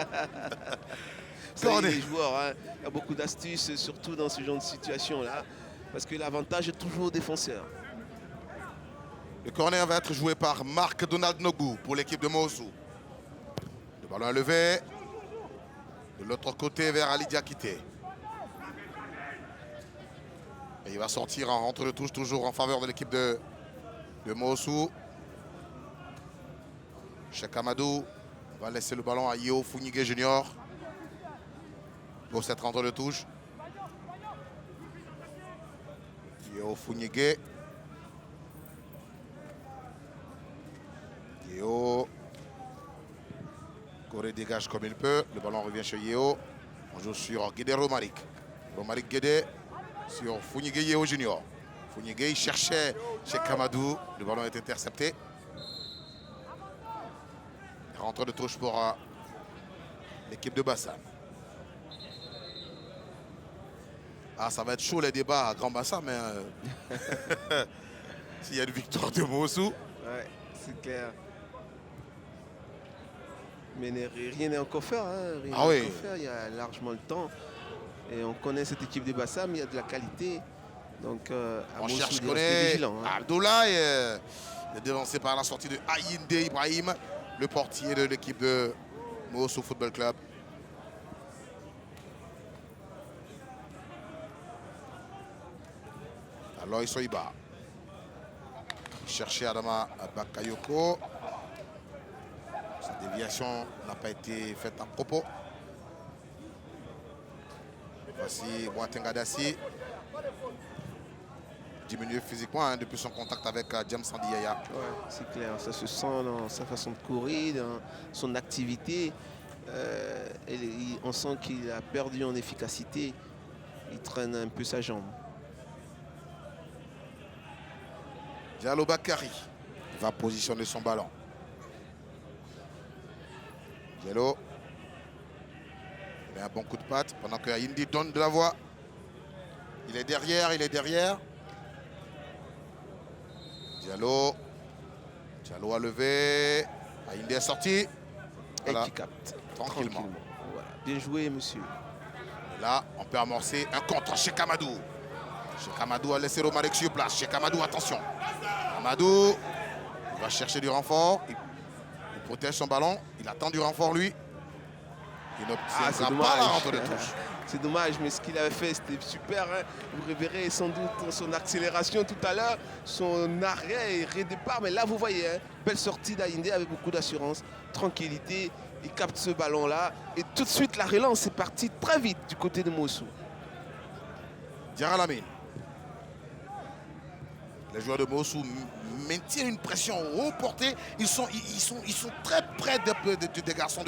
Ça y est, Corner. les joueurs, hein, il y a beaucoup d'astuces, surtout dans ce genre de situation-là. Parce que l'avantage est toujours au défenseur. Le corner va être joué par Marc Donald Nogu pour l'équipe de Mossou. Le ballon est levé. De l'autre côté vers Ali Diakité. Et il va sortir en rentre de touche toujours en faveur de l'équipe de Mossou. Cheikh Amadou va laisser le ballon à Yeo Founigué Junior pour cette rentre de touche. Yeo Founigué. Yeo. Corée dégage comme il peut. Le ballon revient chez Yeo. On joue sur Guédé Romaric. Romaric Guédé sur Founigué Yeo Junior. Founigué, il cherchait chez Kamadou. Le ballon est intercepté. Rentre de touche pour l'équipe de Bassam. Ah, ça va être chaud les débats à Grand Bassam, mais s'il y a une victoire de Mossou. Ouais, c'est clair. Mais rien n'est encore fait. Hein. Rien Ah n'est oui. encore fait. Il y a largement le temps. Et on connaît cette équipe de Bassam, il y a de la qualité. Donc, à On Mossou cherche de Koné. rester vigilant. Hein. Abdoulaye est devancé par la sortie de Aïnde Ibrahim, le portier de l'équipe de Mossou Football Club. Alors Soiba. Chercher Adama Bakayoko. Sa déviation n'a pas été faite à propos. Voici Boateng Adassi. Diminue physiquement hein, depuis son contact avec James Sandy Yaya. Ouais, c'est clair, ça se sent dans sa façon de courir, dans son activité. On sent qu'il a perdu en efficacité. Il traîne un peu sa jambe. Diallo Bakary va positionner son ballon. Diallo met un bon coup de patte pendant que Indy donne de la voix. Il est derrière, il est derrière. Diallo a levé. Indy est sorti. Voilà. Et qui capte. Tranquillement. Voilà. Bien joué, monsieur. Là, on peut amorcer un contre chez Kamadou. Cheikh Amadou a laissé Romaric sur place. Cheikh Amadou, attention. Amadou va chercher du renfort. Il protège son ballon. Il attend du renfort, lui. Il c'est n'obtiendra pas la rentre de touche. C'est dommage, mais ce qu'il avait fait, c'était super. Hein. Vous reverrez sans doute son accélération tout à l'heure, son arrêt et redépart. Mais là, vous voyez, hein, belle sortie d'Aïndé avec beaucoup d'assurance, tranquillité. Il capte ce ballon-là. Et tout de suite, la relance est partie très vite du côté de Mossou. Diarra Lamine. Les joueurs de Mossou maintiennent une pression haut portée. Ils sont très près des garçons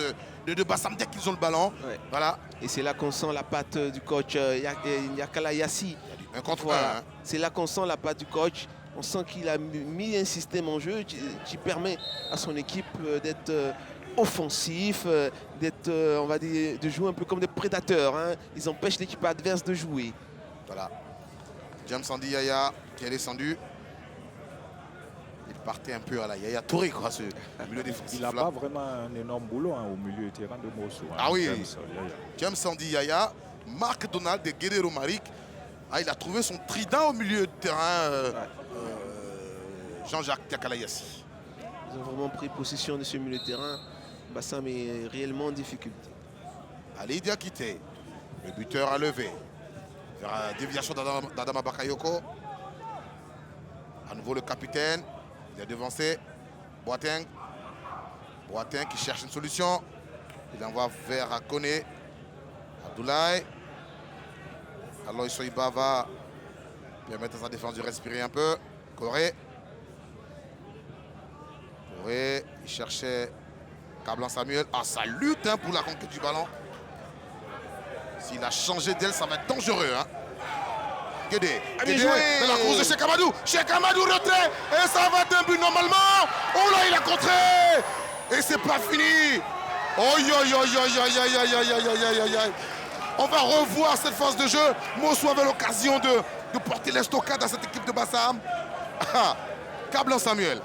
de Bassam dès qu'ils ont le ballon. Ouais. Voilà. Et c'est là qu'on sent la patte du coach Yakala Yassi. Un contre Voilà. un. Hein. C'est là qu'on sent la patte du coach. On sent qu'il a mis un système en jeu qui permet à son équipe d'être offensifs, d'être, on va dire, de jouer un peu comme des prédateurs. Hein. Ils empêchent l'équipe adverse de jouer. Voilà. James Andy Yaya qui est descendu. Il partait un peu à la Yaya Touré, quoi, ce milieu défensif. Il n'a pas vraiment un énorme boulot au milieu de terrain de Mossou. Ah oui, Yaya. James Andy Yaya, Marc Donald de Guerrero Maric. Ah, il a trouvé son trident au milieu de terrain, Jean-Jacques Takalayassi. Ils ont vraiment pris possession de ce milieu de terrain. Bassam est réellement en difficulté. Ali Diakité, le buteur à lever. Vers la déviation d'Adama Bakayoko. À nouveau le capitaine. Il est devancé. Boateng. Boateng qui cherche une solution. Il envoie vers Akone. Abdoulaye. Alors Soiba va permettre à sa défense de respirer un peu. Corée. Corée. Il cherchait Kablan Samuel. Ah, ça lutte hein, pour la conquête du ballon. S'il a changé d'aile, ça va être dangereux. Hein. Guédé. Guédé dans la course de Cheikh Amadou. Cheikh Amadou retrait. Et ça va être un but normalement. Oh là, il a contré. Et c'est pas fini. Oh yo yo yo yo yo yo yo yo yo yo yo. On va revoir cette phase de jeu. Mossou avait l'occasion de porter l'estocade à cette équipe de Bassam. Kablan Samuel.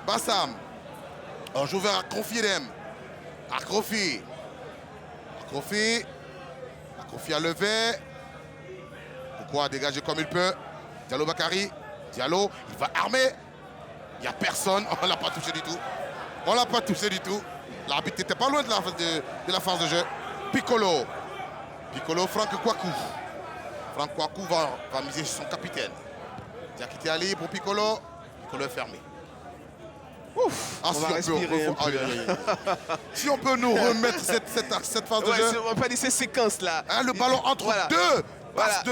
Bassam. On joue vers Akrofidem. Akrofi. Akrofi. Akrofi a levé. Pourquoi dégager comme il peut. Diallo Bakary. Diallo, il va armer. Il n'y a personne. On ne l'a pas touché du tout. On ne l'a pas touché du tout. L'arbitre n'était pas loin de la phase de jeu. Piccolo. Piccolo, Franck Kouakou. Franck Kouakou va miser sur son capitaine. Diakité Ali pour Piccolo. Piccolo est fermé. Ouf, ah, on va respirer un peu. Si on peut nous remettre cette phase de jeu. On va pas dire ces séquences-là. Hein, le ballon entre deux passes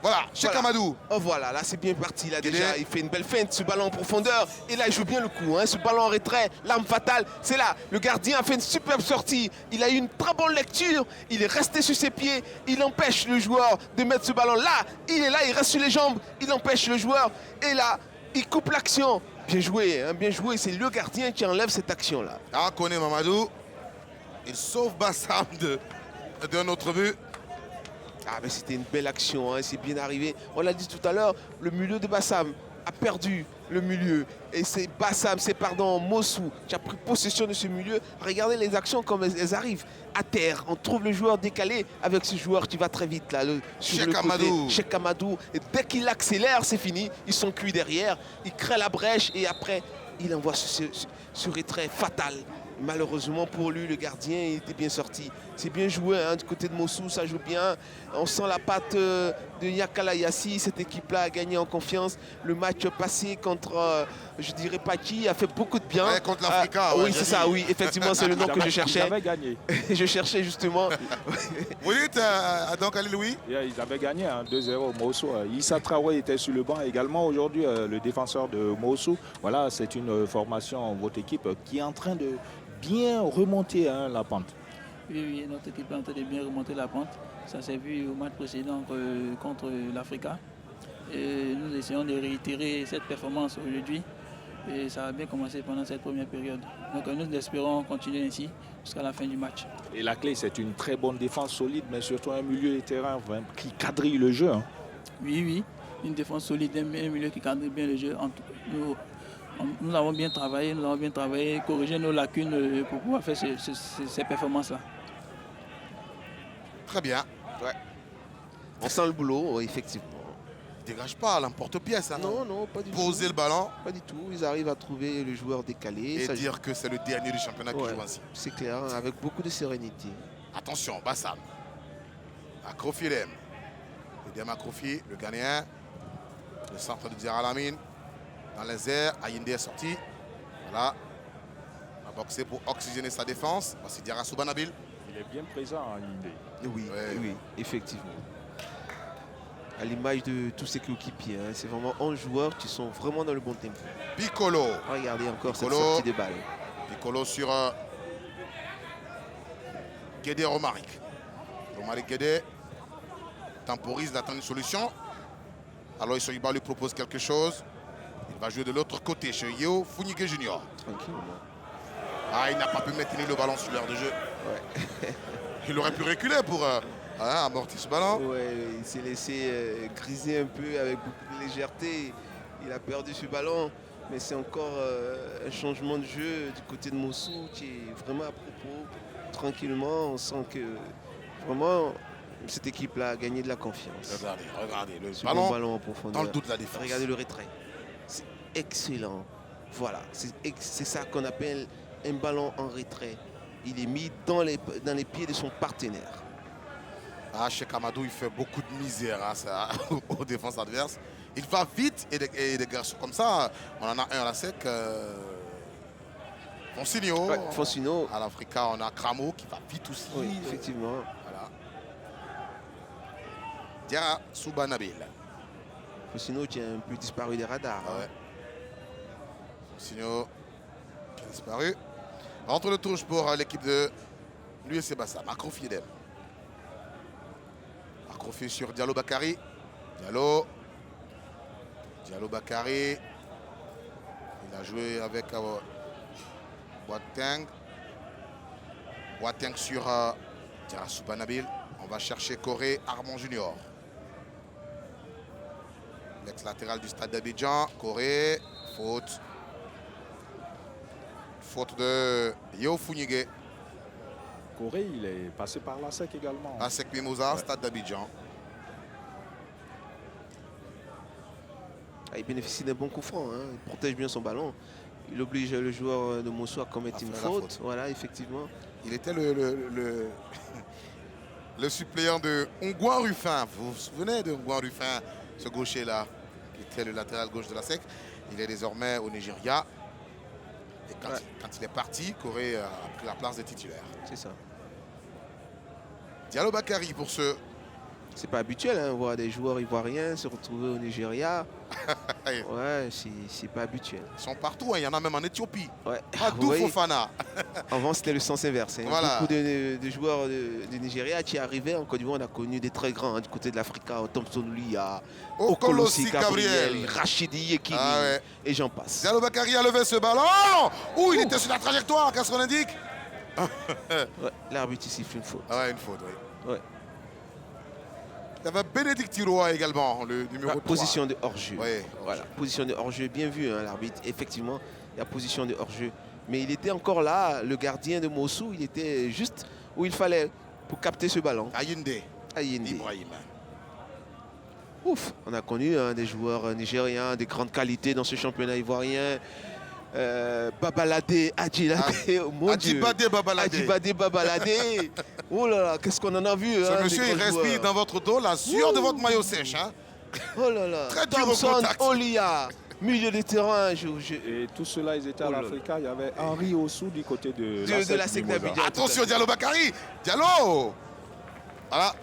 voilà, Cheikh Amadou. Oh voilà, là c'est bien parti. Là, déjà, il fait une belle feinte, ce ballon en profondeur. Et là, il joue bien le coup. Hein, ce ballon en retrait, l'arme fatale, c'est là. Le gardien a fait une superbe sortie. Il a eu une très bonne lecture. Il est resté sur ses pieds. Il empêche le joueur de mettre ce ballon là. Il est là, il reste sur les jambes. Il empêche le joueur. Et là, il coupe l'action. Bien joué, hein, bien joué. C'est le gardien qui enlève cette action-là. Ah, Koné Mamadou. Il sauve Bassam d'un autre but. Ah, mais c'était une belle action, hein, c'est bien arrivé. On l'a dit tout à l'heure, le milieu de Bassam a perdu le milieu. Et c'est Bassam, c'est Mossou qui a pris possession de ce milieu. Regardez les actions comme elles arrivent. À terre, on trouve le joueur décalé avec ce joueur qui va très vite là, sur le côté. Cheikh Amadou. Et dès qu'il accélère, c'est fini. Ils sont cuits derrière. Il crée la brèche et après, il envoie ce retrait fatal. Malheureusement pour lui, le gardien il était bien sorti. C'est bien joué hein, du côté de Mossou, ça joue bien. On sent la patte de Yakalayassi. Cette équipe-là a gagné en confiance. Le match passé contre, je dirais pas qui, a fait beaucoup de bien. Ouais, contre l'Africa. Oui, c'est ça, oui. Effectivement, c'est le nom que je cherchais. Ils avaient gagné. Je cherchais justement. Vous dites, donc, Ali Louis Ils avaient gagné 2-0 Mossou. Issa Traoré était sur le banc également aujourd'hui, le défenseur de Mossou. Voilà, c'est une formation, votre équipe, qui est en train de bien remonter la pente. Oui, notre équipe est en train de bien remonter la pente. Ça s'est vu au match précédent contre l'Africa. Nous essayons de réitérer cette performance aujourd'hui. Et ça a bien commencé pendant cette première période. Donc nous espérons continuer ainsi jusqu'à la fin du match. Et la clé, c'est une très bonne défense solide, mais surtout un milieu de terrain qui quadrille le jeu. Hein. Oui, une défense solide, un milieu qui quadrille bien le jeu. Nous avons bien travaillé, corrigé nos lacunes pour pouvoir faire ces performances-là. Très bien. Ouais. On sent le boulot, effectivement. Ils ne dégagent pas l'emporte-pièce. Hein, non, pas du tout. Poser le ballon. Pas du tout. Ils arrivent à trouver le joueur décalé. Et dire que c'est le dernier du championnat qui joue ainsi. C'est clair, avec beaucoup de sérénité. Attention, Bassam. Akrofi Dem. Dem Akrofi, le Ghanéen. Le centre de Diarra Lamine. Dans les airs, Ayinde est sorti. Voilà. On va boxer pour oxygéner sa défense. Voici Diarra Soubanabil. Il est bien présent, Ayinde. Oui, effectivement. À l'image de tous ses coéquipiers, hein, c'est vraiment 11 joueurs qui sont vraiment dans le bon tempo. Piccolo. Regardez encore cette sortie de balle. Piccolo sur Guédé Romaric. Romaric Guédé temporise, il attend une solution. Alors Isoiba lui propose quelque chose. Il va jouer de l'autre côté chez Yeo Founike Junior. Tranquillement. Ah, il n'a pas pu maintenir le ballon sur l'heure de jeu. Ouais. Il aurait pu reculer pour amortir ce ballon. Ouais, il s'est laissé griser un peu avec beaucoup de légèreté. Il a perdu ce ballon. Mais c'est encore un changement de jeu du côté de Mossou qui est vraiment à propos. Tranquillement, on sent que vraiment cette équipe-là a gagné de la confiance. Regardez, le Second ballon en profondeur. dans le dos de la défense. Regardez le retrait. C'est excellent. Voilà, c'est ça qu'on appelle un ballon en retrait. Il est mis dans les pieds de son partenaire. Ah, Cheikh Amadou, il fait beaucoup de misère aux défenses adverses. Il va vite et des garçons comme ça, on en a un à la sec. Fonsigno. Ouais, Fonsigno. À l'Africa, on a Cramo qui va vite aussi. Oui, effectivement. Voilà. Diarra Souba Nabil. Fonsigno qui a un peu disparu des radars. Ah ouais. Fonsigno qui a disparu. Entre le touche pour l'équipe de l'USC Bassam. Akrofi Edem. Akrofi sur Diallo Bakary. Diallo Bakary. Il a joué avec Boateng. Boateng sur Diarra Souba Nabil. On va chercher Corée Armand Junior. L'ex-latéral du stade d'Abidjan. Corée. Faute. Faute de Yo Funigé. Corée, il est passé par la SEC également. La SEC Mimosa, stade d'Abidjan. Il bénéficie d'un bon coup franc. Hein. Il protège bien son ballon. Il oblige le joueur de Mossou à commettre une faute. Voilà, effectivement. Il était le suppléant de Ongouan Ruffin. Vous vous souvenez de Ongouan Ruffin, ce gaucher-là, qui était le latéral gauche de la SEC. Il est désormais au Nigeria. Et quand il est parti, Corée a pris la place des titulaires. C'est ça. Diallo Bakary pour ce... C'est pas habituel, hein, voir des joueurs ivoiriens se retrouver au Nigeria. Ouais, c'est pas habituel. Ils sont partout, hein. Il y en a même en Éthiopie. Ouais. Adou Fofana. Avant, c'était le sens inverse. Hein. Voilà. Beaucoup de joueurs du Nigeria qui arrivaient en Côte d'Ivoire, on a connu des très grands hein, du côté de l'Africa, Thompson Lia, Okolosi Gabriel, Rachidi Yekini, et j'en passe. Diallo Bakary a levé ce ballon. Il était sur la trajectoire, qu'est-ce qu'on indique? Ouais, l'arbitre ici siffle une faute. Ah ouais, une faute, oui. Ouais. Il y avait Bénédicte Tiroa également, le numéro 3. Position de hors-jeu. Oui, voilà, position de hors-jeu, bien vu hein, l'arbitre. Effectivement, il y a position de hors-jeu. Mais il était encore là, le gardien de Mossou, il était juste où il fallait pour capter ce ballon. Ayinde. Ibrahim. Ouf, on a connu hein, des joueurs nigériens de grande qualité dans ce championnat ivoirien. Babalade, Adjilade, Adjibade Babalade. Oh là là, qu'est-ce qu'on en a vu. Ce hein, monsieur, il respire dans votre dos la sueur de votre maillot sèche. Hein. Oh là là. Très dur au Thompson, contact. Olia, milieu de terrain. Et tout cela, ils étaient à l'Africa. Il y avait Henri Ossou du côté de la SEC d'Abidjan. Attention, Diallo Bakary. Diallo. Voilà.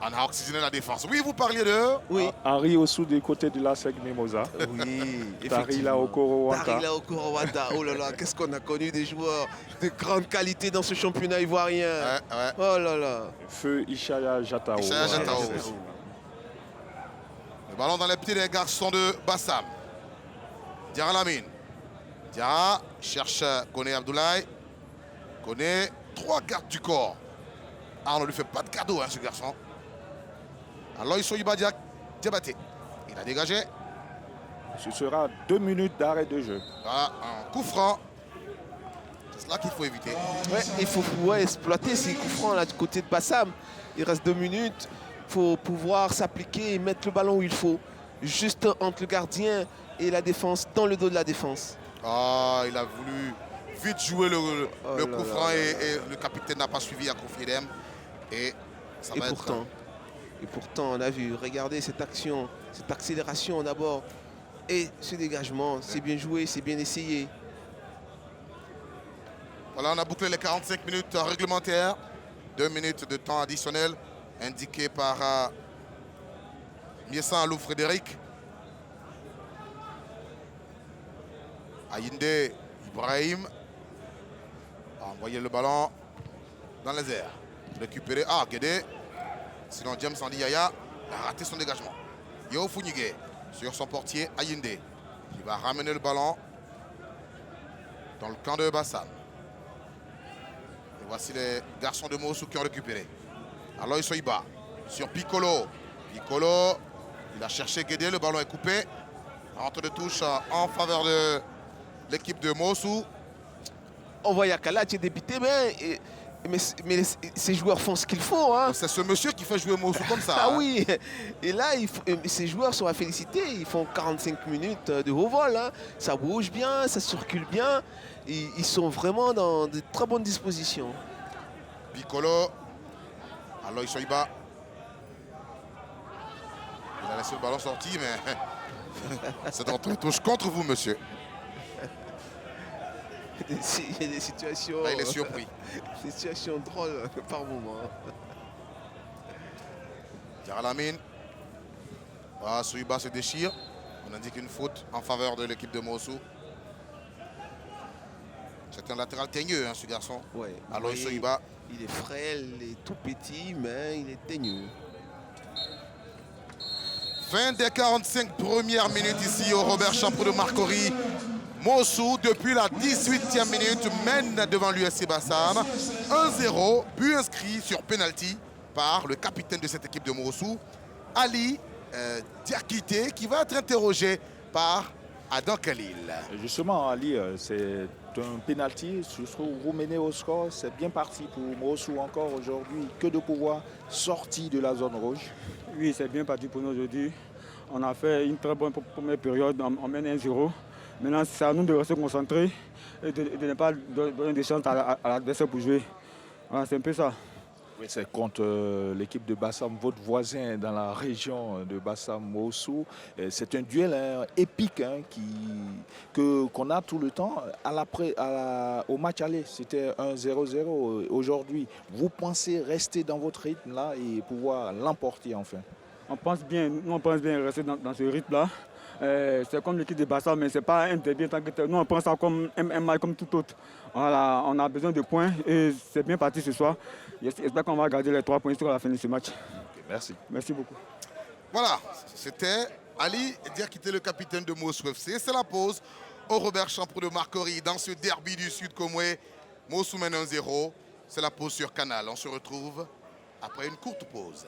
On a oxygéné la défense. Oui, vous parliez de... Oui. Henri Ossou du côté de la SEC Mimosa. Oui, Darila Okoro-Wanta. Darila Okoro-Wanta. Oh là là, qu'est-ce qu'on a connu des joueurs de grande qualité dans ce championnat ivoirien. Ouais. Oh là là. Feu Ishaya Jatao. Ishaya Jatao. Le ballon dans les pieds des garçons de Bassam. Diarra Lamine. Diarra cherche Koné Abdoulaye. Koné, 3 gardes du corps. On ne lui fait pas de cadeau, hein, ce garçon. Alors, Isoyiba Diabaté. Il a dégagé. Ce sera 2 minutes d'arrêt de jeu. Voilà, un coup franc. C'est cela qu'il faut éviter. Ouais, il faut pouvoir exploiter ces coups francs là du côté de Bassam. Il reste 2 minutes. Il faut pouvoir s'appliquer et mettre le ballon où il faut. Juste entre le gardien et la défense, dans le dos de la défense. Ah, il a voulu vite jouer le coup franc et le capitaine n'a pas suivi à Kofiedem. Et ça va pourtant, et pourtant, on a vu, regardez cette action, cette accélération d'abord. Et ce dégagement, c'est bien joué, c'est bien essayé. Voilà, on a bouclé les 45 minutes réglementaires. 2 minutes de temps additionnel indiqué par Miessan Alou Frédéric. Ayinde Ibrahim a envoyé le ballon dans les airs. Récupéré. Ah, Guédé. Sinon, James Andy Yaya a raté son dégagement. Yo Funigé sur son portier Ayinde qui va ramener le ballon dans le camp de Bassam. voici les garçons de Mossou qui ont récupéré. Aloy Soiba sur Piccolo. Piccolo, il a cherché Guédé, le ballon est coupé. Rentre de touche en faveur de l'équipe de Mossou. On voit Yakala qui est débité, mais ces joueurs font ce qu'il faut. Hein. C'est ce monsieur qui fait jouer Mossou comme ça. Ah oui, et là, ces joueurs sont à féliciter. Ils font 45 minutes de haut vol. Hein. Ça bouge bien, ça circule bien. Ils sont vraiment dans de très bonnes dispositions. Piccolo, Aloy Soiba. Il a laissé le ballon sorti, mais c'est dans touche contre vous, monsieur. Il y a des situations. Là, il est surpris. Des situations drôles par moment. Djaralamine. Ah, Soiba se déchire. On indique une faute en faveur de l'équipe de Mossou. C'est un latéral teigneux, hein, ce garçon. Ouais. Aloy Soiba. Il est frêle, il est tout petit, mais il est teigneux. Fin des 45 premières minutes ici au Robert Champrou de Marcory. Mossou, depuis la 18e minute, mène devant l'USC Bassam. 1-0, but inscrit sur penalty par le capitaine de cette équipe de Mossou, Ali Diakité, qui va être interrogé par Adam Khalil. Justement, Ali, c'est un pénalty. Je trouve vous menez au score. C'est bien parti pour Mossou encore aujourd'hui. Que de pouvoir sortir de la zone rouge. Oui, c'est bien parti pour nous aujourd'hui. On a fait une très bonne première période. On mène 1-0. Maintenant, c'est à nous de rester concentrés et de ne pas donner des chances à l'adversaire pour jouer. Voilà, c'est un peu ça. Oui, c'est contre l'équipe de Bassam, votre voisin dans la région de Bassam-Mossou. C'est un duel épique qu'on a tout le temps. Au match aller, c'était un 0-0 aujourd'hui. Vous pensez rester dans votre rythme là et pouvoir l'emporter enfin? On pense bien rester dans ce rythme-là. C'est comme l'équipe de Bassam, mais ce n'est pas un derby en tant que tel. Nous, on prend ça comme un match comme tout autre. Voilà, on a besoin de points et c'est bien parti ce soir. J'espère qu'on va garder les 3 points jusqu'à la fin de ce match. Okay, merci. Merci beaucoup. Voilà, c'était Ali Diakité, le capitaine de Mossou FC. C'est la pause au Robert Champrou de Marcory dans ce derby du Sud Comoué. Mossou mène 1-0. C'est la pause sur Canal. On se retrouve après une courte pause.